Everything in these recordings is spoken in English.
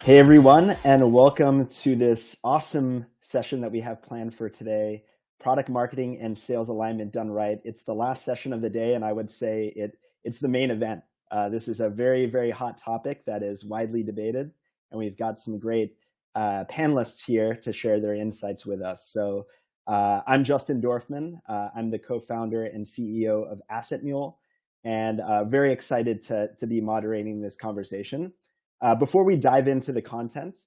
Hey everyone, and welcome to this awesome session that we have planned for today, Product Marketing and Sales Alignment Done Right. It's the last session of the day, and I would say it's the main event. This is a very, very hot topic that is widely debated, and we've got some great panelists here to share their insights with us. So I'm Justin Dorfman. I'm the co-founder and CEO of AssetMule, and very excited to be moderating this conversation. Before we dive into the content,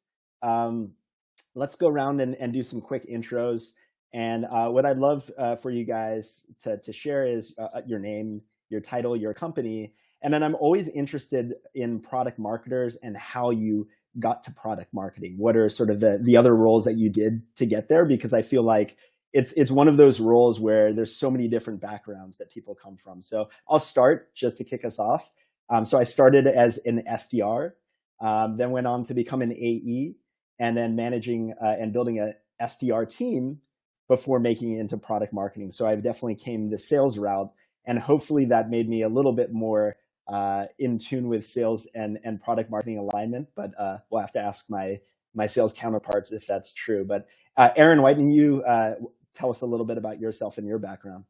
let's go around and do some quick intros. And what I'd love for you guys to share is your name, your title, your company. And then I'm always interested in product marketers and how you got to product marketing. What are sort of the other roles that you did to get there? Because I feel like it's one of those roles where there's so many different backgrounds that people come from. So I'll start just to kick us off. So I started as an SDR. Then went on to become an AE, and then managing and building a SDR team before making it into product marketing. So I've definitely came the sales route, and hopefully that made me a little bit more in tune with sales and product marketing alignment. But we'll have to ask my sales counterparts if that's true. But Aaron, why don't you tell us a little bit about yourself and your background?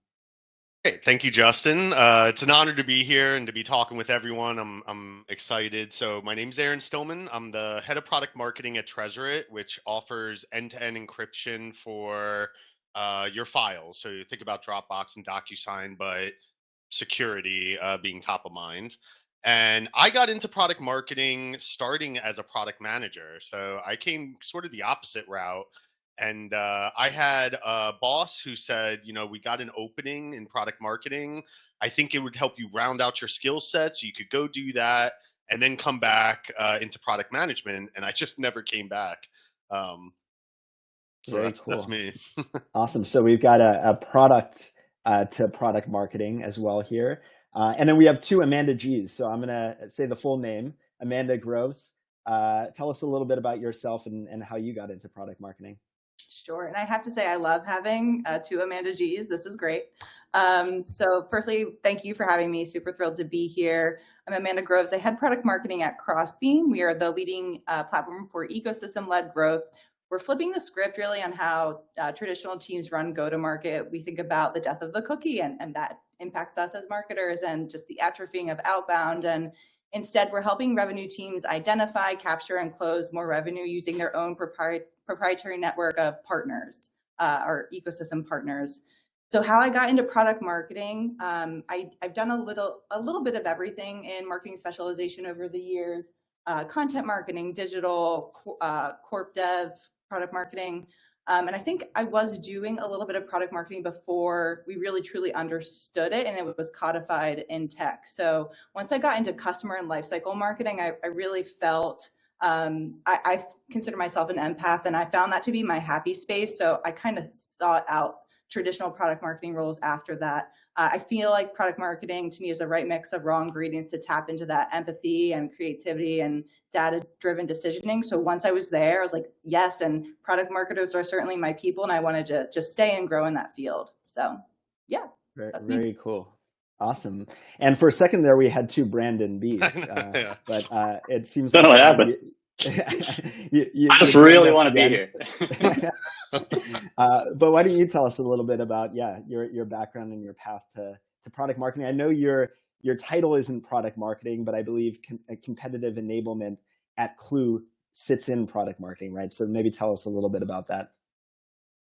Great. Thank you, Justin. It's an honor to be here and to be talking with everyone. I'm excited. So my name's Aaron Stillman. I'm the head of product marketing at Tresorit, which offers end-to-end encryption for your files. So you think about Dropbox and DocuSign, but security being top of mind. And I got into product marketing starting as a product manager. So I came sort of the opposite route. And I had a boss who said, we got an opening in product marketing. I think it would help you round out your skill set so you could go do that and then come back into product management. And I just never came back. So Very that's cool. me. Awesome. So we've got a product to product marketing as well here. And then we have two Amanda G's. So I'm going to say the full name, Amanda Groves. Tell us a little bit about yourself and how you got into product marketing. Sure. And I have to say, I love having two Amanda G's. This is great. So firstly, thank you for having me. Super thrilled to be here. I'm Amanda Groves. I head product marketing at Crossbeam. We are the leading platform for ecosystem-led growth. We're flipping the script really on how traditional teams run go-to-market. We think about the death of the cookie, and that impacts us as marketers, and just the atrophying of outbound. And instead, we're helping revenue teams identify, capture, and close more revenue using their own proprietary network of partners, our ecosystem partners. So how I got into product marketing, I've done a little bit of everything in marketing specialization over the years, content marketing, digital, corp dev, product marketing. And I think I was doing a little bit of product marketing before we really truly understood it, and it was codified in tech. So once I got into customer and lifecycle marketing, I really felt I consider myself an empath, and I found that to be my happy space. So I kind of sought out traditional product marketing roles after that. I feel like product marketing to me is the right mix of raw ingredients to tap into that empathy and creativity and data-driven decisioning. So once I was there, I was like, yes, and product marketers are certainly my people, and I wanted to just stay and grow in that field. So yeah, that's me. Very cool. Awesome. And for a second there, we had two Brandon B's, Yeah. but it seems Don't know like what happened. I just really want to be here. But why don't you tell us a little bit about your background and your path to product marketing? I know your title isn't product marketing, but I believe competitive enablement at Klue sits in product marketing, right? So maybe tell us a little bit about that.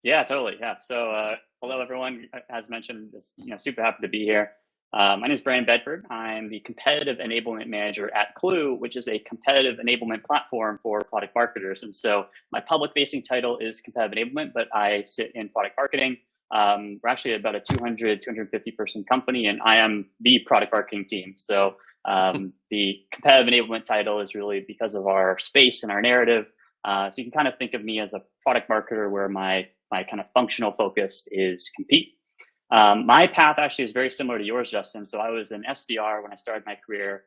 Yeah, totally. Yeah. So hello, everyone. As mentioned, super happy to be here. My name is Brian Bedford. I'm the competitive enablement manager at Klue, which is a competitive enablement platform for product marketers. And so my public-facing title is competitive enablement, but I sit in product marketing. We're actually about a 250 person company, and I am the product marketing team. So the competitive enablement title is really because of our space and our narrative. So you can kind of think of me as a product marketer where my kind of functional focus is compete. My path actually is very similar to yours, Justin. So I was an SDR when I started my career,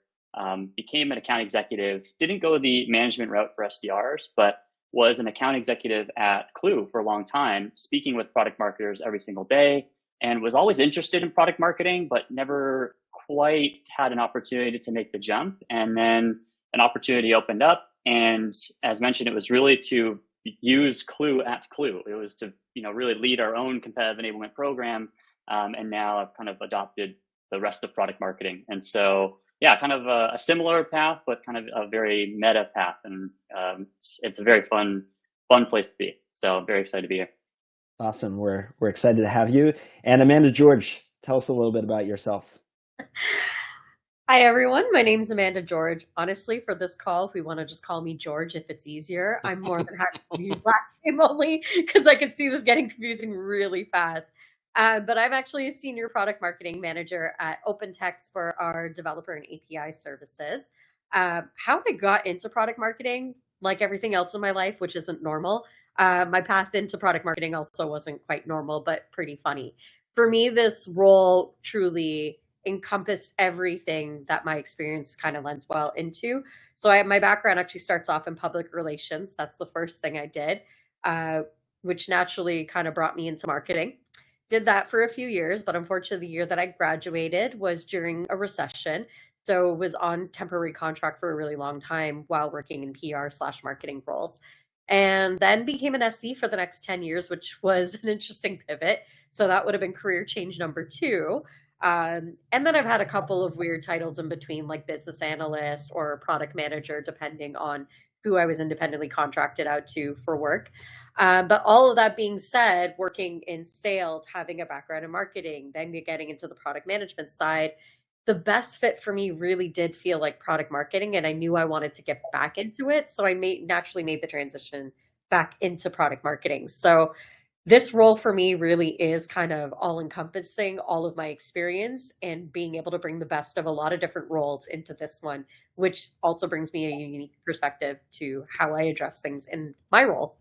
became an account executive, didn't go the management route for SDRs, but was an account executive at Klue for a long time, speaking with product marketers every single day, and was always interested in product marketing, but never quite had an opportunity to make the jump. And then an opportunity opened up, And as mentioned, it was really to use Klue at Klue. It was to really lead our own competitive enablement program. And now I've kind of adopted the rest of product marketing. And so, yeah, kind of a similar path, but kind of a very meta path. And it's a very fun place to be. So I'm very excited to be here. Awesome. We're excited to have you. And Amanda George, tell us a little bit about yourself. Hi, everyone. My name is Amanda George. Honestly, for this call, if we want to just call me George, if it's easier, I'm more than happy to use last name only because I can see this getting confusing really fast. But I'm actually a senior product marketing manager at OpenText for our developer and API services. How I got into product marketing, like everything else in my life, which isn't normal, my path into product marketing also wasn't quite normal, but pretty funny. For me, this role truly encompassed everything that my experience kind of lends well into. So my background actually starts off in public relations. That's the first thing I did, which naturally kind of brought me into marketing. Did that for a few years, but unfortunately the year that I graduated was during a recession. So was on temporary contract for a really long time while working in PR/marketing roles. And then became an SC for the next 10 years, which was an interesting pivot. So that would have been career change number 2. And then I've had a couple of weird titles in between, like business analyst or product manager, depending on who I was independently contracted out to for work. But all of that being said, working in sales, having a background in marketing, then getting into the product management side, the best fit for me really did feel like product marketing, and I knew I wanted to get back into it. So I naturally made the transition back into product marketing. So this role for me really is kind of all encompassing all of my experience and being able to bring the best of a lot of different roles into this one, which also brings me a unique perspective to how I address things in my role.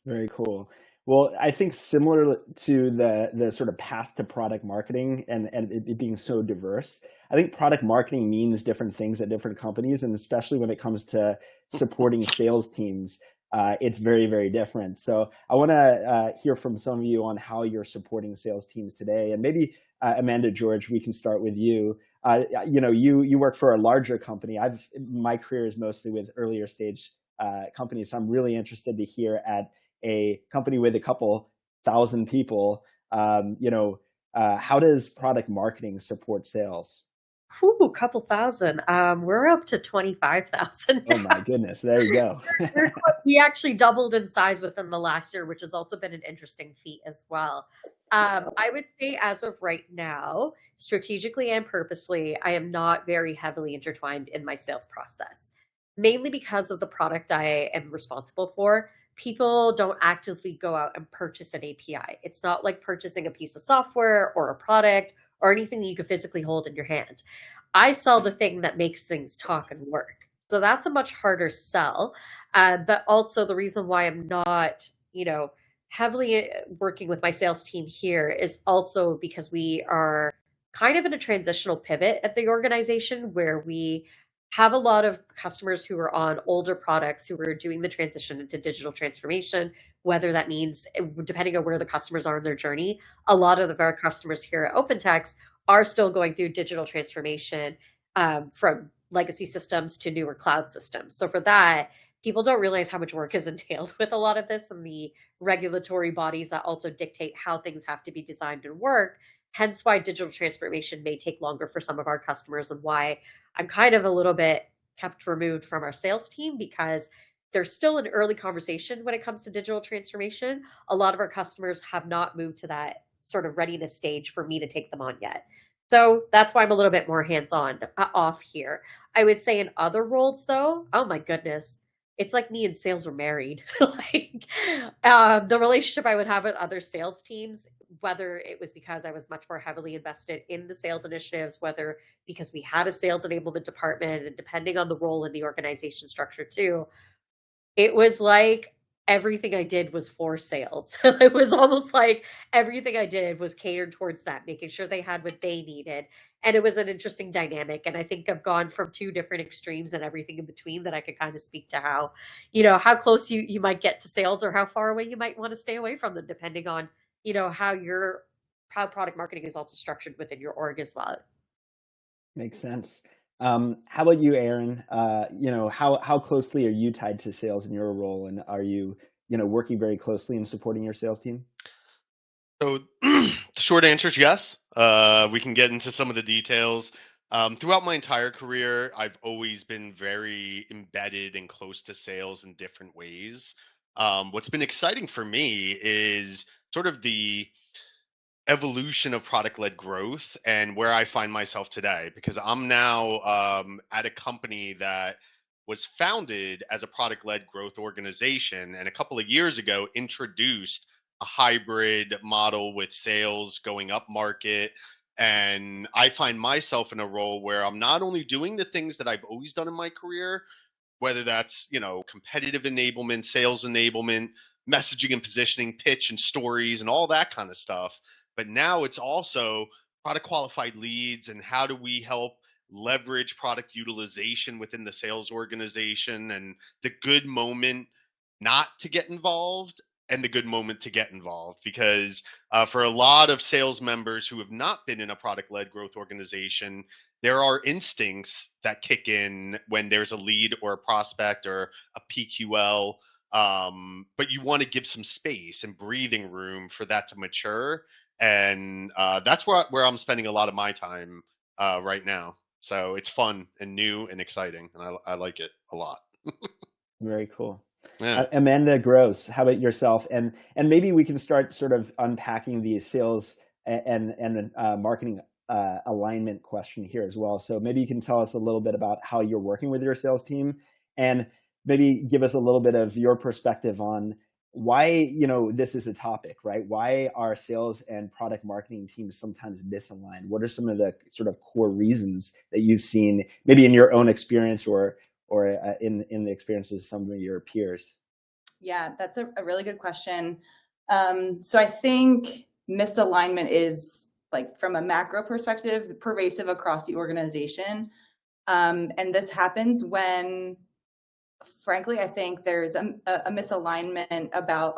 Very cool. Well, I think similar to the sort of path to product marketing and it being so diverse, I think product marketing means different things at different companies, and especially when it comes to supporting sales teams, it's very, very different. So I want to hear from some of you on how you're supporting sales teams today. And maybe Amanda George, we can start with you. You work for a larger company. My career is mostly with earlier stage companies, so I'm really interested to hear at a company with a couple thousand people, how does product marketing support sales? Ooh, a couple thousand. We're up to 25,000. Oh my goodness, there you go. We actually doubled in size within the last year, which has also been an interesting feat as well. I would say as of right now, strategically and purposely, I am not very heavily intertwined in my sales process, mainly because of the product I am responsible for. People don't actively go out and purchase an API. It's not like purchasing a piece of software or a product or anything that you could physically hold in your hand. I sell the thing that makes things talk and work. So that's a much harder sell. But also the reason why I'm not, heavily working with my sales team here is also because we are kind of in a transitional pivot at the organization where we have a lot of customers who are on older products who are doing the transition into digital transformation, whether that means, depending on where the customers are in their journey, a lot of our customers here at OpenText are still going through digital transformation from legacy systems to newer cloud systems. So for that, people don't realize how much work is entailed with a lot of this and the regulatory bodies that also dictate how things have to be designed and work. Hence why digital transformation may take longer for some of our customers and why I'm kind of a little bit kept removed from our sales team because there's still an early conversation when it comes to digital transformation. A lot of our customers have not moved to that sort of readiness stage for me to take them on yet. So that's why I'm a little bit more hands-on off here. I would say in other roles though, oh my goodness, it's like me and sales were married. The relationship I would have with other sales teams, whether it was because I was much more heavily invested in the sales initiatives, whether because we had a sales enablement department, and depending on the role in the organization structure too, it was like everything I did was for sales. It was almost like everything I did was catered towards that, making sure they had what they needed. And it was an interesting dynamic. And I think I've gone from two different extremes and everything in between that I could kind of speak to how, how close you might get to sales or how far away you might want to stay away from them, depending on, how product marketing is also structured within your org as well. Makes sense. How about you, Aaron? How closely are you tied to sales in your role, and are you working very closely in supporting your sales team? So the short answer is yes. We can get into some of the details. Throughout my entire career, I've always been very embedded and close to sales in different ways. What's been exciting for me is sort of the evolution of product-led growth and where I find myself today, because I'm now at a company that was founded as a product-led growth organization, and a couple of years ago introduced a hybrid model with sales going up market. And I find myself in a role where I'm not only doing the things that I've always done in my career, whether that's competitive enablement, sales enablement, messaging and positioning, pitch and stories, and all that kind of stuff. But now it's also product qualified leads, and how do we help leverage product utilization within the sales organization, and the good moment not to get involved and the good moment to get involved. Because for a lot of sales members who have not been in a product led growth organization, there are instincts that kick in when there's a lead or a prospect or a PQL. But you want to give some space and breathing room for that to mature. And that's where I'm spending a lot of my time right now. So it's fun and new and exciting, and I like it a lot. Very cool. Yeah. Amanda Gross, how about yourself? And maybe we can start sort of unpacking the sales and marketing alignment question here as well. So maybe you can tell us a little bit about how you're working with your sales team, and maybe give us a little bit of your perspective on why this is a topic, right? Why are sales and product marketing teams sometimes misaligned? What are some of the sort of core reasons that you've seen, maybe in your own experience or in the experiences of some of your peers? Yeah, that's a really good question. So I think misalignment is, like, from a macro perspective, pervasive across the organization. And this happens when, frankly, I think there's a misalignment about,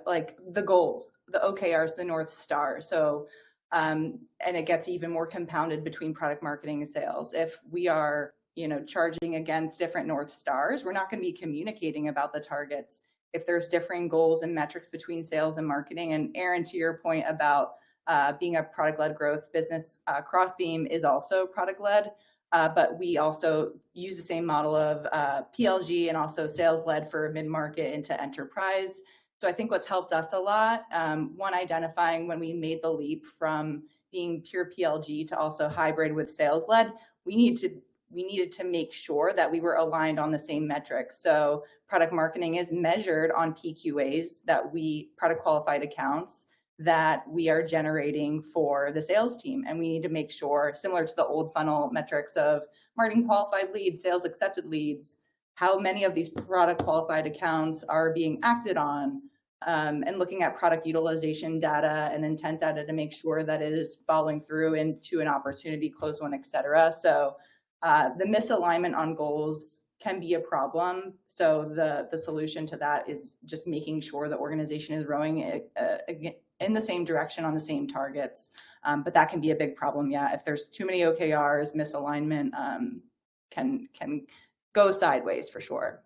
like the goals, the OKRs, the North Star. So, and it gets even more compounded between product marketing and sales. If we are, charging against different North Stars, we're not going to be communicating about the targets if there's differing goals and metrics between sales and marketing. And Aaron, to your point about being a product-led growth business, Crossbeam is also product-led. But we also use the same model of PLG and also sales-led for mid-market into enterprise. So I think what's helped us a lot, one, identifying when we made the leap from being pure PLG to also hybrid with sales-led, we needed to make sure that we were aligned on the same metrics. So product marketing is measured on PQAs, product qualified accounts, that we are generating for the sales team. And we need to make sure, similar to the old funnel metrics of marketing qualified leads, sales accepted leads, how many of these product qualified accounts are being acted on, and looking at product utilization data and intent data to make sure that it is following through into an opportunity, close one, et cetera. So the misalignment on goals can be a problem. So the solution to that is just making sure the organization is rowing in the same direction on the same targets. But that can be a big problem. Yeah, if there's too many OKRs, misalignment can go sideways for sure.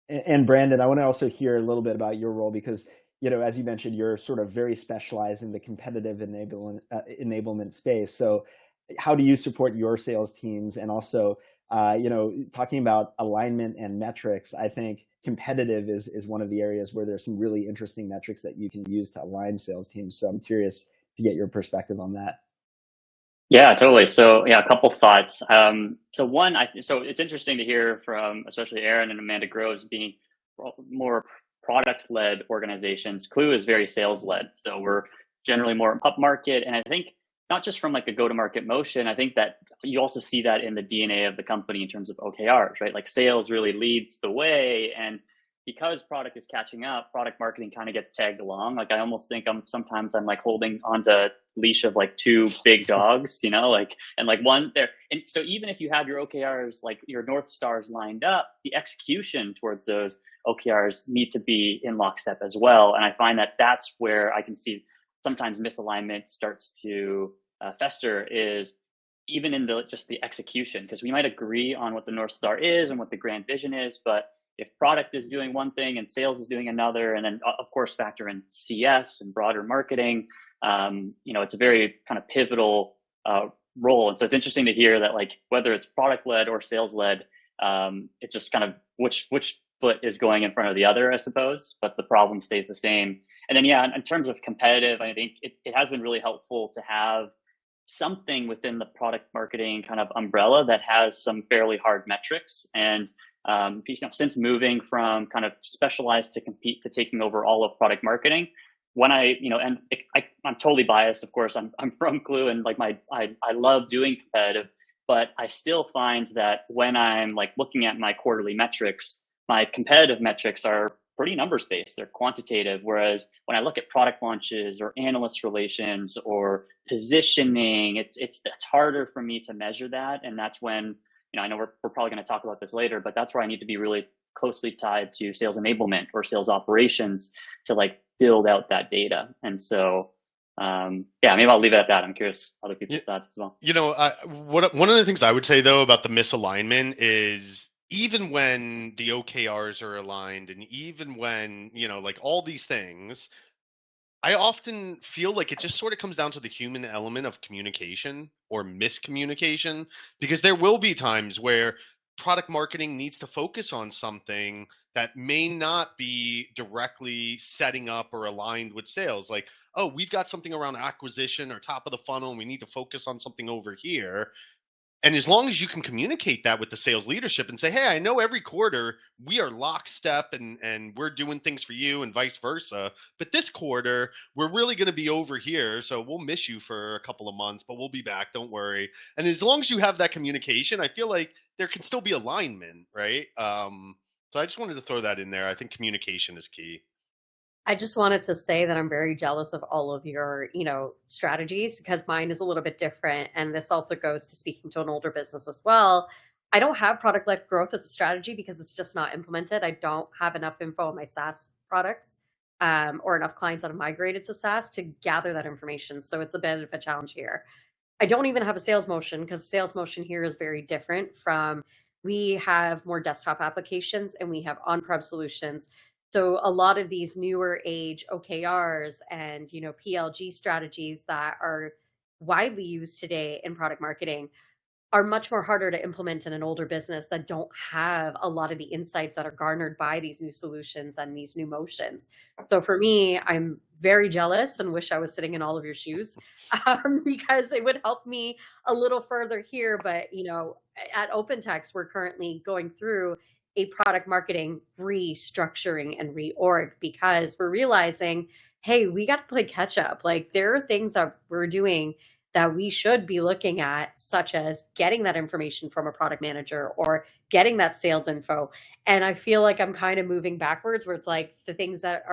And Brandon, I want to also hear a little bit about your role, because as you mentioned, you're sort of very specialized in the competitive enablement space. So how do you support your sales teams? And also, talking about alignment and metrics, I think competitive is one of the areas where there's some really interesting metrics that you can use to align sales teams. So I'm curious to get your perspective on that. Yeah, totally. So yeah, a couple thoughts. So it's interesting to hear from especially Aaron and Amanda Groves being more product-led organizations. Klue is very sales-led. So we're generally more upmarket. And I think not just from like a go-to-market motion, I think that you also see that in the DNA of the company in terms of OKRs, right? Like sales really leads the way. And because product is catching up, product marketing kind of gets tagged along. Like I almost think sometimes I'm like holding onto leash of like two big dogs, and like one there. And so even if you have your OKRs, like your North Stars lined up, the execution towards those OKRs need to be in lockstep as well. And I find that that's where I can see sometimes misalignment starts to fester, is even in just the execution, because we might agree on what the North Star is and what the grand vision is, but if product is doing one thing and sales is doing another, and then of course factor in CS and broader marketing, it's a very kind of pivotal role. And so it's interesting to hear that, like, whether it's product led or sales led, it's just kind of which foot is going in front of the other, I suppose, but the problem stays the same. And then, yeah, in terms of competitive, I think it has been really helpful to have something within the product marketing kind of umbrella that has some fairly hard metrics. And since moving from kind of specialized to compete to taking over all of product marketing, when I'm totally biased, of course. I'm from Klue, and like I love doing competitive, but I still find that when I'm like looking at my quarterly metrics, my competitive metrics are pretty numbers based. They're quantitative. Whereas when I look at product launches or analyst relations or positioning, it's harder for me to measure that. And that's when, I know we're probably going to talk about this later, but that's where I need to be really closely tied to sales enablement or sales operations to like build out that data. And so, maybe I'll leave it at that. I'm curious other people's thoughts as well. One of the things I would say though about the misalignment is, even when the OKRs are aligned and even when, like all these things, I often feel like it just sort of comes down to the human element of communication or miscommunication, because there will be times where product marketing needs to focus on something that may not be directly setting up or aligned with sales. Like, oh, we've got something around acquisition or top of the funnel, and we need to focus on something over here. And as long as you can communicate that with the sales leadership and say, hey, I know every quarter we are lockstep and we're doing things for you and vice versa, but this quarter we're really going to be over here. So we'll miss you for a couple of months, but we'll be back. Don't worry. And as long as you have that communication, I feel like there can still be alignment, right? So I just wanted to throw that in there. I think communication is key. I just wanted to say that I'm very jealous of all of your, strategies, because mine is a little bit different. And this also goes to speaking to an older business as well. I don't have product-led growth as a strategy because it's just not implemented. I don't have enough info on my SaaS products or enough clients that have migrated to SaaS to gather that information. So it's a bit of a challenge here. I don't even have a sales motion, because sales motion here is very different from, we have more desktop applications and we have on-prem solutions. So a lot of these newer age OKRs and, PLG strategies that are widely used today in product marketing are much more harder to implement in an older business that don't have a lot of the insights that are garnered by these new solutions and these new motions. So for me, I'm very jealous and wish I was sitting in all of your shoes because it would help me a little further here. But, at OpenText, we're currently going through a product marketing restructuring and reorg, because we're realizing, hey, we got to play catch up. Like, there are things that we're doing that we should be looking at, such as getting that information from a product manager or getting that sales info. And I feel like I'm kind of moving backwards, where it's like the things that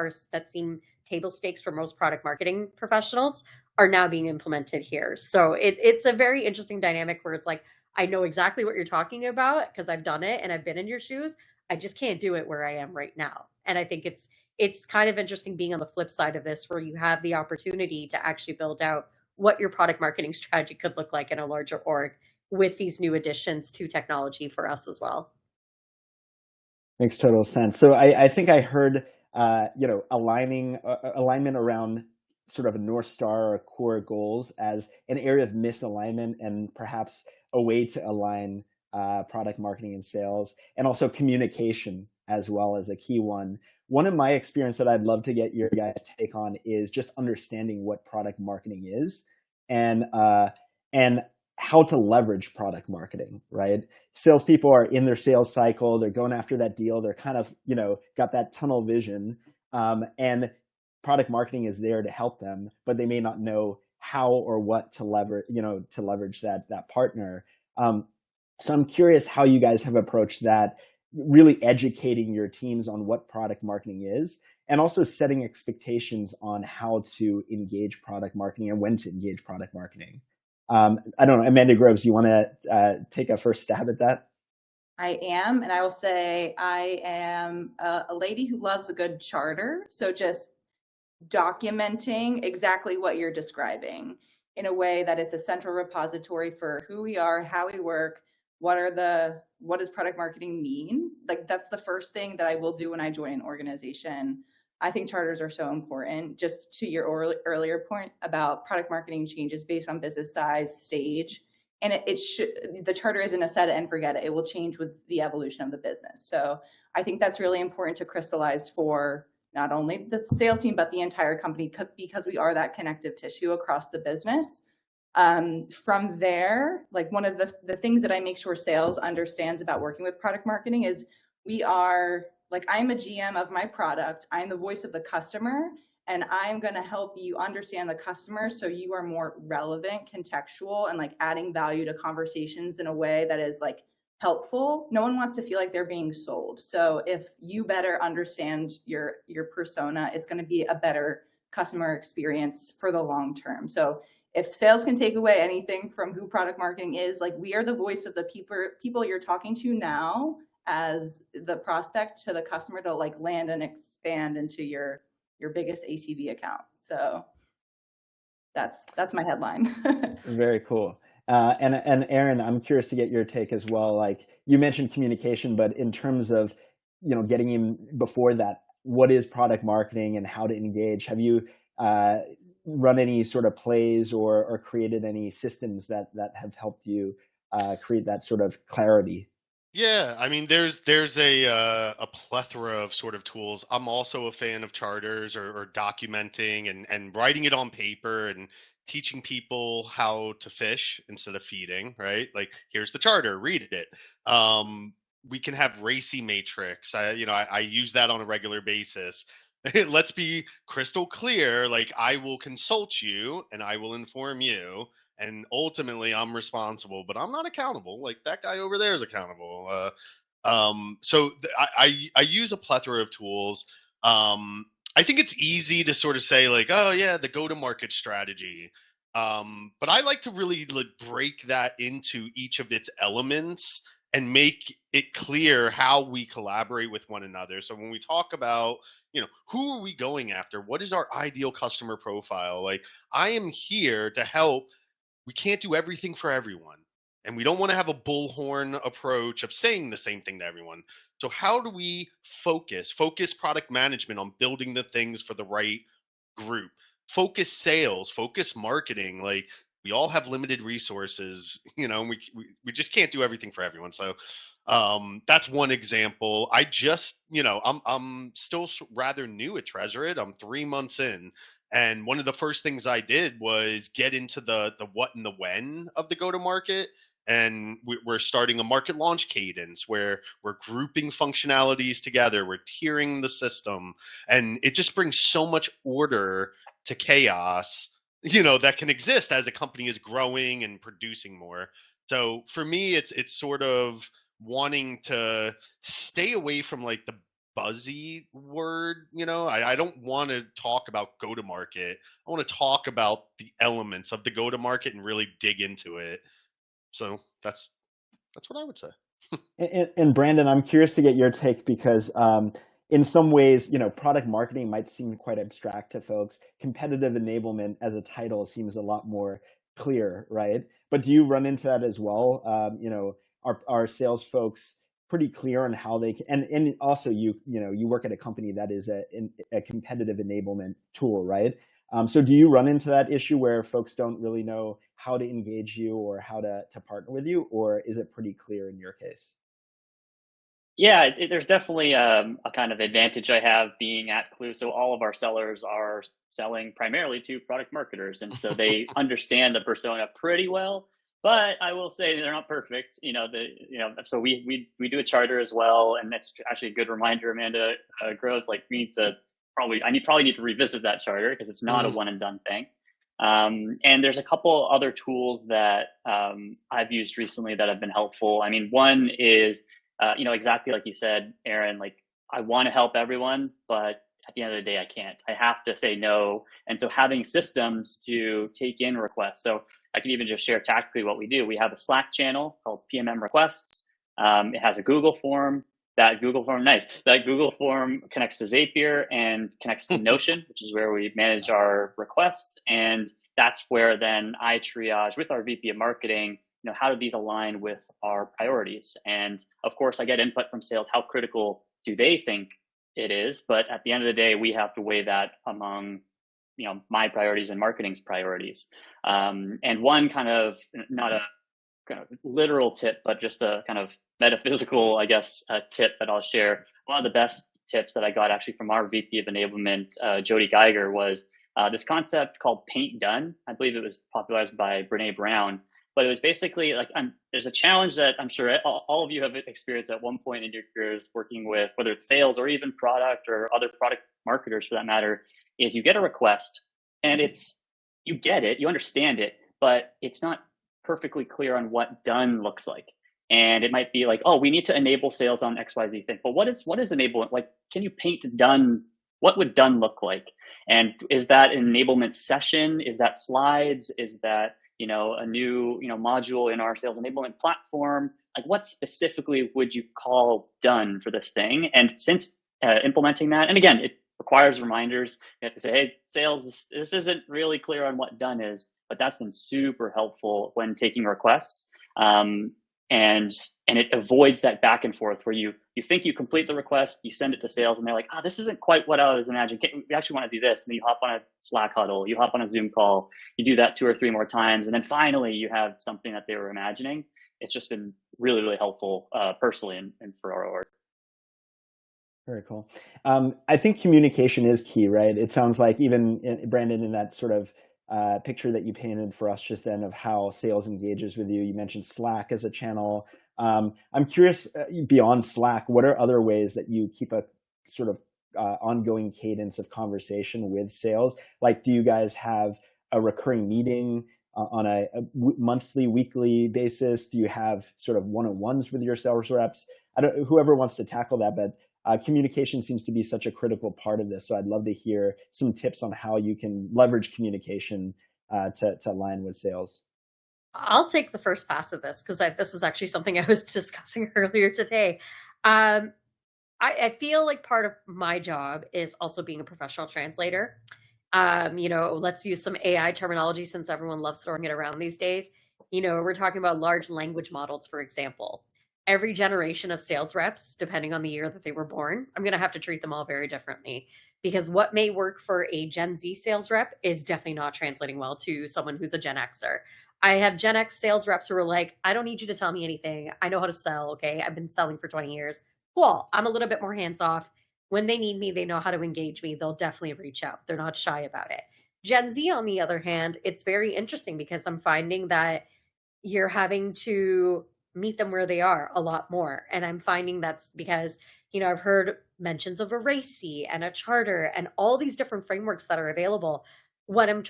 seem table stakes for most product marketing professionals are now being implemented here. So it's a very interesting dynamic where it's like, I know exactly what you're talking about because I've done it and I've been in your shoes. I just can't do it where I am right now. And I think it's kind of interesting being on the flip side of this, where you have the opportunity to actually build out what your product marketing strategy could look like in a larger org with these new additions to technology for us as well. Makes total sense. So I think I heard, alignment around sort of a North Star or core goals as an area of misalignment, and perhaps a way to align product marketing and sales, and also communication as well as a key one. One of my experience that I'd love to get your guys' take on is just understanding what product marketing is and how to leverage product marketing, right? Salespeople are in their sales cycle. They're going after that deal. They're kind of, got that tunnel vision, and product marketing is there to help them, but they may not know how or what to leverage that partner. So I'm curious how you guys have approached that, really educating your teams on what product marketing is, and also setting expectations on how to engage product marketing and when to engage product marketing. I don't know, Amanda Groves, you want to take a first stab at that? I am, and I will say I am a lady who loves a good charter. So just documenting exactly what you're describing. in a way that it's a central repository for who we are, how we work, what does product marketing mean? Like, that's the first thing that I will do when I join an organization. I think charters are so important. Just to your earlier point about product marketing changes based on business size, stage, and the charter isn't a set it and forget it. It will change with the evolution of the business. So I think that's really important to crystallize for not only the sales team, but the entire company, because we are that connective tissue across the business. From there, like, one of the things that I make sure sales understands about working with product marketing is I'm a GM of my product. I'm the voice of the customer, and I'm going to help you understand the customer so you are more relevant, contextual, and like adding value to conversations in a way that is like helpful. No one wants to feel like they're being sold. So if you better understand your persona, it's going to be a better customer experience for the long term. So if sales can take away anything from who product marketing is, like, we are the voice of the people you're talking to now as the prospect to the customer to like land and expand into your biggest ACV account. So that's my headline. Very cool. And Aaron, I'm curious to get your take as well. Like, you mentioned communication, but in terms of, getting in before that, what is product marketing and how to engage? Have you run any sort of plays or created any systems that have helped you create that sort of clarity? Yeah, I mean, there's a plethora of sort of tools. I'm also a fan of charters or documenting and writing it on paper and teaching people how to fish instead of feeding, right? Like, here's the charter, read it. We can have racy matrix. I use that on a regular basis. Let's be crystal clear. Like, I will consult you and I will inform you, and ultimately I'm responsible, but I'm not accountable. Like, that guy over there is accountable. I use a plethora of tools. I think it's easy to sort of say, like, oh yeah, the go-to-market strategy. But I like to really like break that into each of its elements and make it clear how we collaborate with one another. So when we talk about, who are we going after? What is our ideal customer profile? Like, I am here to help. We can't do everything for everyone. And we don't want to have a bullhorn approach of saying the same thing to everyone. So how do we focus product management on building the things for the right group? Focus sales, focus marketing. Like, we all have limited resources, and we just can't do everything for everyone. So that's one example. I just, I'm still rather new at Tresorit. I'm 3 months in. And one of the first things I did was get into the what and the when of the go-to-market. And we're starting a market launch cadence where we're grouping functionalities together. We're tiering the system. And it just brings so much order to chaos, that can exist as a company is growing and producing more. So for me, it's sort of wanting to stay away from like the buzzy word. I don't want to talk about go to market. I want to talk about the elements of the go to market and really dig into it. So that's what I would say. And Brandon, I'm curious to get your take, because in some ways, product marketing might seem quite abstract to folks. Competitive enablement as a title seems a lot more clear, right? But do you run into that as well? Are sales folks pretty clear on how they can, and also you work at a company that is a competitive enablement tool, right? So do you run into that issue where folks don't really know how to engage you or how to partner with you, or is it pretty clear in your case? Yeah, there's definitely a kind of advantage I have being at Klue. So all of our sellers are selling primarily to product marketers, and so they understand the persona pretty well. But I will say they're not perfect. So we do a charter as well, and that's actually a good reminder, Amanda Groves. Like, I probably need to revisit that charter because it's not a one and done thing. And there's a couple other tools that I've used recently that have been helpful. I mean, one is exactly like you said, Aaron, like, I want to help everyone, but at the end of the day, I can't. I have to say no. And so having systems to take in requests. So I can even just share tactically what we do. We have a Slack channel called PMM requests. It has a Google form. That Google form connects to Zapier and connects to Notion, which is where we manage our requests. And that's where then I triage with our VP of marketing, how do these align with our priorities? And of course, I get input from sales. How critical do they think it is? But at the end of the day, we have to weigh that among, my priorities and marketing's priorities. And one kind of, not a kind of literal tip, but just a kind of metaphysical, I guess, tip that I'll share. One of the best tips that I got actually from our VP of Enablement, Jody Geiger, was this concept called Paint Done. I believe it was popularized by Brene Brown, but it was basically like, there's a challenge that I'm sure all of you have experienced at one point in your careers working with, whether it's sales or even product or other product marketers for that matter, is you get a request and you get it, you understand it, but it's not perfectly clear on what done looks like. And it might be like, oh, we need to enable sales on XYZ thing. But what is enablement? Like, can you paint done? What would done look like? And is that an enablement session? Is that slides? Is that, a new, module in our sales enablement platform? Like, what specifically would you call done for this thing? And since implementing that, and again, it requires reminders. You have to say, hey, sales, this isn't really clear on what done is, but that's been super helpful when taking requests. And it avoids that back and forth where you think you complete the request, you send it to sales, and they're like, this isn't quite what I was imagining. We actually want to do this. And then you hop on a Slack huddle, you hop on a Zoom call, you do that 2 or 3 more times, and then finally you have something that they were imagining. It's just been really, really helpful personally and for our org. Very cool. I think communication is key, right? It sounds like even Brandon, in that sort of picture that you painted for us just then of how sales engages with you, you mentioned Slack as a channel. I'm curious, beyond Slack, what are other ways that you keep a sort of ongoing cadence of conversation with sales? Like, do you guys have a recurring meeting on a monthly, weekly basis? Do you have sort of one-on-ones with your sales reps? Whoever wants to tackle that, but communication seems to be such a critical part of this. So I'd love to hear some tips on how you can leverage communication to align with sales. I'll take the first pass of this because this is actually something I was discussing earlier today. I feel like part of my job is also being a professional translator. Let's use some AI terminology since everyone loves throwing it around these days. We're talking about large language models, for example. Every generation of sales reps, depending on the year that they were born, I'm going to have to treat them all very differently, because what may work for a Gen Z sales rep is definitely not translating well to someone who's a Gen Xer. I have Gen X sales reps who are like, I don't need you to tell me anything. I know how to sell. Okay. I've been selling for 20 years. Cool. I'm a little bit more hands off. When they need me, they know how to engage me. They'll definitely reach out. They're not shy about it. Gen Z, on the other hand, it's very interesting because I'm finding that you're having to meet them where they are a lot more. And I'm finding that's because, I've heard mentions of a RACI and a charter and all these different frameworks that are available. What I'm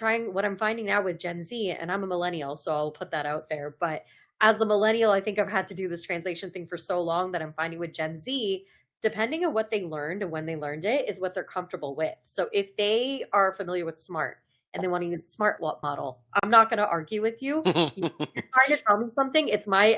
finding now with Gen Z, and I'm a millennial, so I'll put that out there. But as a millennial, I think I've had to do this translation thing for so long that I'm finding with Gen Z, depending on what they learned and when they learned it, is what they're comfortable with. So if they are familiar with SMART and they want to use the SMART model, I'm not going to argue with you. It's trying to tell me something.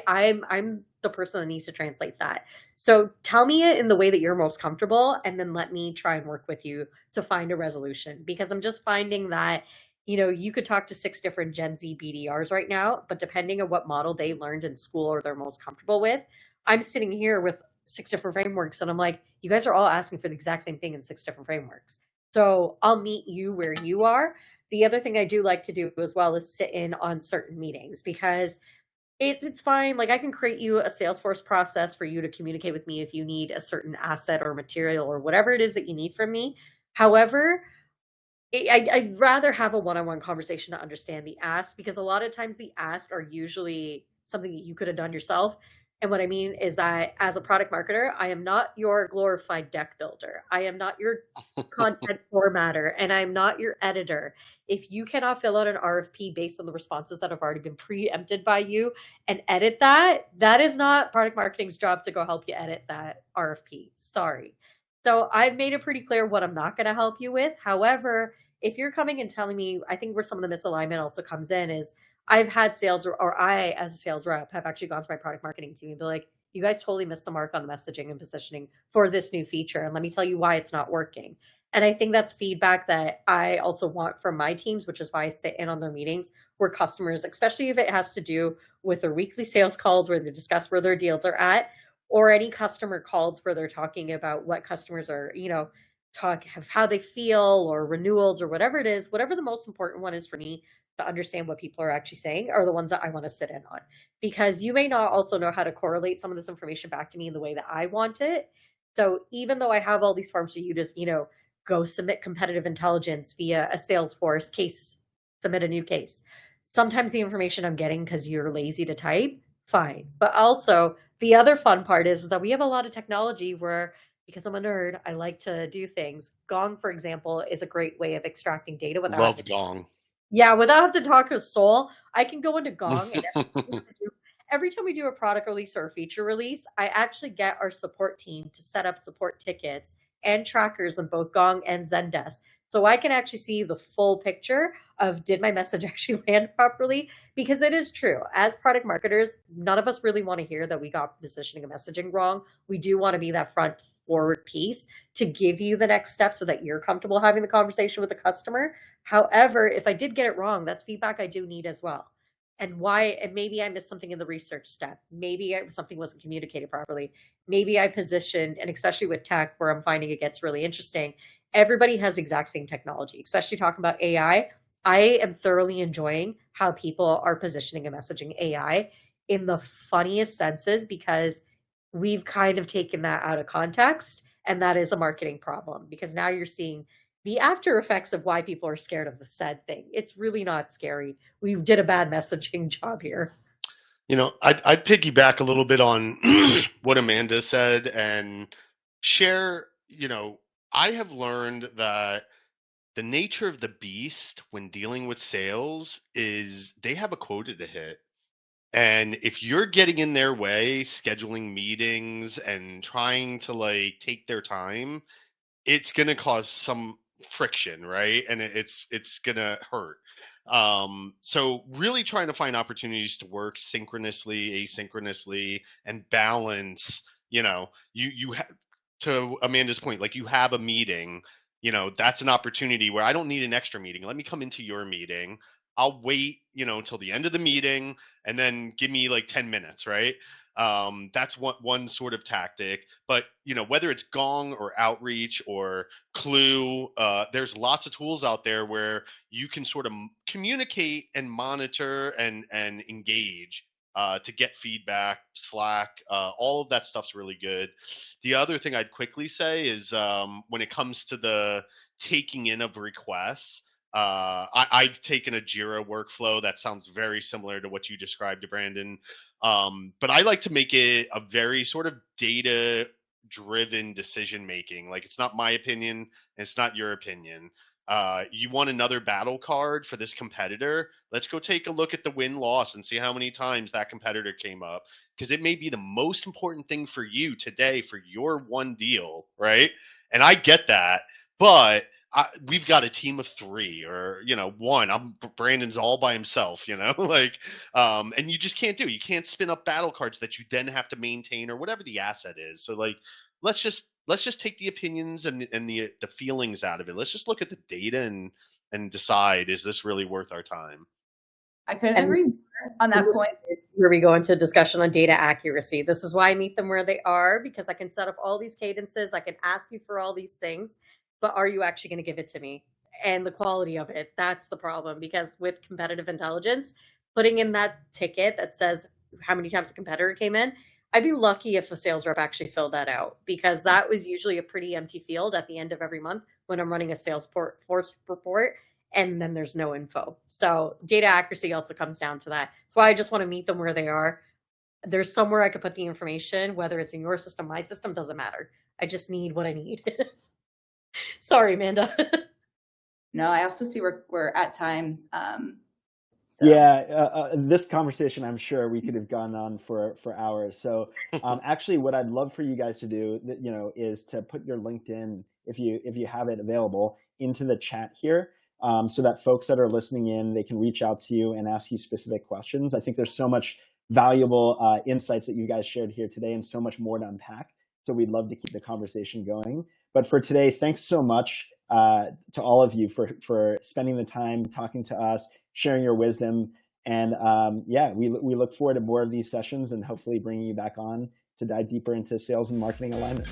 I'm the person that needs to translate that. So tell me it in the way that you're most comfortable, and then let me try and work with you to find a resolution. Because I'm just finding that, you could talk to 6 different Gen Z BDRs right now, but depending on what model they learned in school or they're most comfortable with, I'm sitting here with 6 different frameworks, and I'm like, you guys are all asking for the exact same thing in 6 different frameworks. So I'll meet you where you are. The other thing I do like to do as well is sit in on certain meetings, because it's fine. Like, I can create you a Salesforce process for you to communicate with me if you need a certain asset or material or whatever it is that you need from me. However, I'd rather have a one-on-one conversation to understand the ask, because a lot of times the ask are usually something that you could have done yourself. And what I mean is that as a product marketer, I am not your glorified deck builder. I am not your content formatter, and I'm not your editor. If you cannot fill out an RFP based on the responses that have already been preempted by you and edit that, that is not product marketing's job to go help you edit that RFP. Sorry. So I've made it pretty clear what I'm not going to help you with. However, if you're coming and telling me, I think where some of the misalignment also comes in is, I've had sales, or I, as a sales rep, have actually gone to my product marketing team and be like, you guys totally missed the mark on the messaging and positioning for this new feature. And let me tell you why it's not working. And I think that's feedback that I also want from my teams, which is why I sit in on their meetings where customers, especially if it has to do with their weekly sales calls where they discuss where their deals are at, or any customer calls where they're talking about what customers are, of how they feel or renewals or whatever it is, whatever the most important one is for me to understand what people are actually saying are the ones that I want to sit in on. Because you may not also know how to correlate some of this information back to me in the way that I want it. So even though I have all these forms for you to, go submit competitive intelligence via a Salesforce case, submit a new case. Sometimes the information I'm getting because you're lazy to type, fine. But also the other fun part is that we have a lot of technology where, because I'm a nerd, I like to do things. Gong, for example, is a great way of extracting data without Love Gong. Yeah, without having to talk to Soul. I can go into Gong and every time we do a product release or a feature release, I actually get our support team to set up support tickets and trackers on both Gong and Zendesk. So I can actually see the full picture of did my message actually land properly? Because it is true. As product marketers, none of us really want to hear that we got positioning and messaging wrong. We do want to be that front forward piece to give you the next step so that you're comfortable having the conversation with the customer. However, if I did get it wrong, that's feedback I do need as well. And maybe I missed something in the research step. Maybe something wasn't communicated properly. Maybe I positioned, and especially with tech where I'm finding it gets really interesting, everybody has the exact same technology, especially talking about AI. I am thoroughly enjoying how people are positioning and messaging AI in the funniest senses because we've kind of taken that out of context. And that is a marketing problem because now you're seeing the after effects of why people are scared of the said thing. It's really not scary. We did a bad messaging job here. I'd piggyback a little bit on what Amanda said and share, I have learned that the nature of the beast when dealing with sales is they have a quota to hit. And if you're getting in their way, scheduling meetings and trying to take their time, it's going to cause some friction, right? And it's going to hurt. So really trying to find opportunities to work synchronously, asynchronously, and balance, you have, to Amanda's point, like you have a meeting, that's an opportunity where I don't need an extra meeting. Let me come into your meeting. I'll wait, until the end of the meeting and then give me 10 minutes, right? That's one sort of tactic. But, whether it's Gong or Outreach or Klue, there's lots of tools out there where you can sort of communicate and monitor and engage to get feedback. Slack, all of that stuff's really good. The other thing I'd quickly say is when it comes to the taking in of requests, I've taken a Jira workflow that sounds very similar to what you described, Brandon. But I like to make it a very sort of data driven decision making. Like it's not my opinion, and it's not your opinion. You want another battle card for this competitor? Let's go take a look at the win-loss and see how many times that competitor came up, because it may be the most important thing for you today for your one deal, right? And I get that, but we've got a team of 3 or one. Brandon's all by himself, and you just can't you can't spin up battle cards that you then have to maintain or whatever the asset is. So let's just take the opinions and the feelings out of it. Let's just look at the data and decide, is this really worth our time? I couldn't agree more on that point. Where we go into a discussion on data accuracy. This is why I meet them where they are, because I can set up all these cadences. I can ask you for all these things, but are you actually going to give it to me? And the quality of it, that's the problem. Because with competitive intelligence, putting in that ticket that says how many times a competitor came in, I'd be lucky if a sales rep actually filled that out, because that was usually a pretty empty field at the end of every month when I'm running a sales force report, and then there's no info. So data accuracy also comes down to that. That's why I just want to meet them where they are. There's somewhere I could put the information, whether it's in your system, my system, doesn't matter. I just need what I need. Sorry, Amanda. No, I also see we're at time. Yeah, this conversation, I'm sure we could have gone on for hours. So actually what I'd love for you guys to do, is to put your LinkedIn, if you have it available, into the chat here, so that folks that are listening in, they can reach out to you and ask you specific questions. I think there's so much valuable insights that you guys shared here today and so much more to unpack. So we'd love to keep the conversation going. But for today, thanks so much to all of you for spending the time talking to us, sharing your wisdom. And yeah, we look forward to more of these sessions and hopefully bringing you back on to dive deeper into sales and marketing alignment.